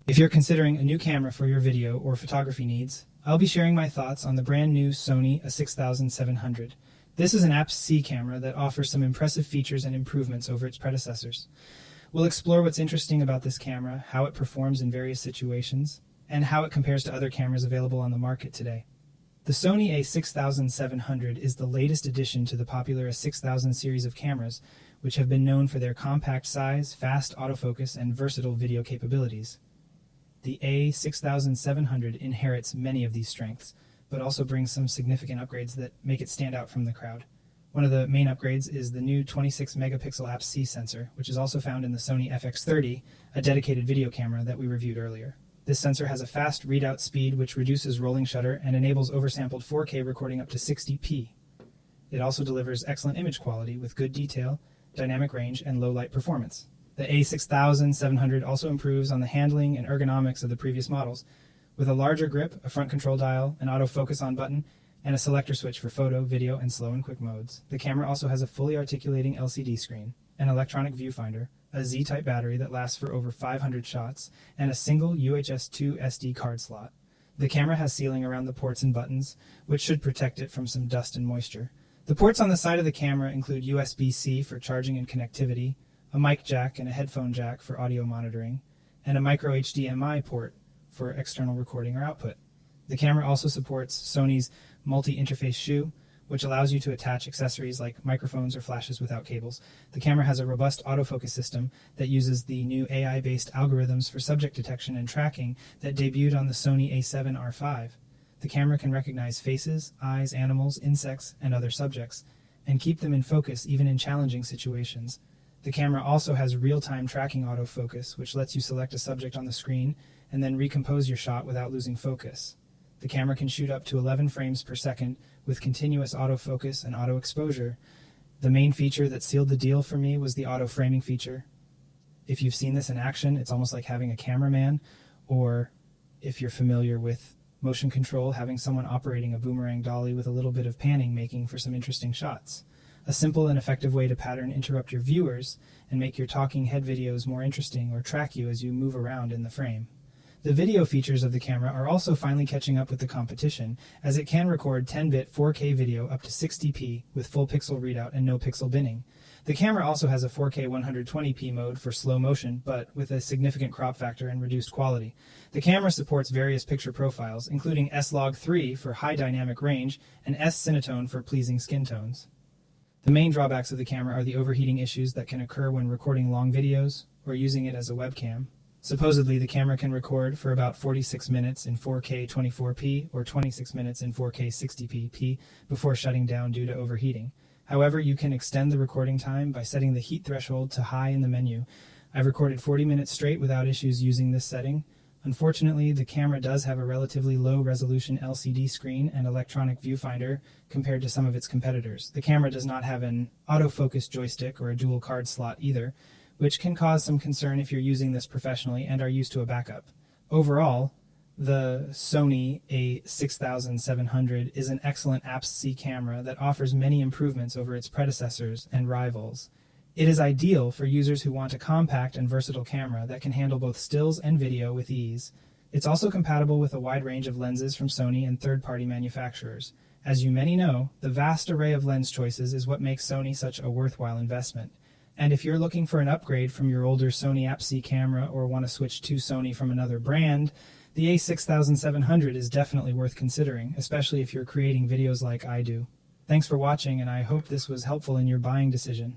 If you're considering a new camera for your video or photography needs, I'll be sharing my thoughts on the brand new Sony A6700. This is an APS-C camera that offers some impressive features and improvements over its predecessors. We'll explore what's interesting about this camera, how it performs in various situations, and how it compares to other cameras available on the market today. The Sony A6700 is the latest addition to the popular A6000 series of cameras, which have been known for their compact size, fast autofocus, and versatile video capabilities. The A6700 inherits many of these strengths, but also brings some significant upgrades that make it stand out from the crowd. One of the main upgrades is the new 26-megapixel APS-C sensor, which is also found in the Sony FX3, a dedicated video camera that we reviewed earlier. This sensor has a fast readout speed which reduces rolling shutter and enables oversampled 4K recording up to 60p. It also delivers excellent image quality with good detail, dynamic range, and low light performance. The A6700 also improves on the handling and ergonomics of the previous models, with a larger grip, a front control dial, an autofocus on button, and a selector switch for photo, video, and slow and quick modes. The camera also has a fully articulating LCD screen, an electronic viewfinder, a Z-type battery that lasts for over 500 shots, and a single UHS 2 SD card slot. The camera has sealing around the ports and buttons, which should protect it from some dust and moisture. The ports on the side of the camera include USB-C for charging and connectivity, a mic jack and a headphone jack for audio monitoring, and a micro HDMI port for external recording or output. The camera also supports Sony's multi-interface shoe, which allows you to attach accessories like microphones or flashes without cables. The camera has a robust autofocus system that uses the new AI-based algorithms for subject detection and tracking that debuted on the Sony A7R5. The camera can recognize faces, eyes, animals, insects, and other subjects, and keep them in focus even in challenging situations. The camera also has real-time tracking autofocus, which lets you select a subject on the screen and then recompose your shot without losing focus. The camera can shoot up to 11 frames per second with continuous autofocus and auto exposure. The main feature that sealed the deal for me was the auto framing feature. If you've seen this in action, it's almost like having a cameraman, or if you're familiar with motion control, having someone operating a boomerang dolly with a little bit of panning making for some interesting shots. A simple and effective way to pattern interrupt your viewers and make your talking head videos more interesting or track you as you move around in the frame. The video features of the camera are also finally catching up with the competition, as it can record 10-bit 4K video up to 60p with full pixel readout and no pixel binning. The camera also has a 4K 120p mode for slow motion, but with a significant crop factor and reduced quality. The camera supports various picture profiles, including S-Log3 for high dynamic range and S-Cinetone for pleasing skin tones. The main drawbacks of the camera are the overheating issues that can occur when recording long videos or using it as a webcam. Supposedly, the camera can record for about 46 minutes in 4K 24p or 26 minutes in 4K 60p before shutting down due to overheating. However, you can extend the recording time by setting the heat threshold to high in the menu. I've recorded 40 minutes straight without issues using this setting. Unfortunately, the camera does have a relatively low-resolution LCD screen and electronic viewfinder compared to some of its competitors. The camera does not have an autofocus joystick or a dual card slot either, which can cause some concern if you're using this professionally and are used to a backup. Overall, the Sony A6700 is an excellent APS-C camera that offers many improvements over its predecessors and rivals. It is ideal for users who want a compact and versatile camera that can handle both stills and video with ease. It's also compatible with a wide range of lenses from Sony and third-party manufacturers. As you many know, the vast array of lens choices is what makes Sony such a worthwhile investment. And if you're looking for an upgrade from your older Sony APS-C camera or want to switch to Sony from another brand, the A6700 is definitely worth considering, especially if you're creating videos like I do. Thanks for watching, and I hope this was helpful in your buying decision.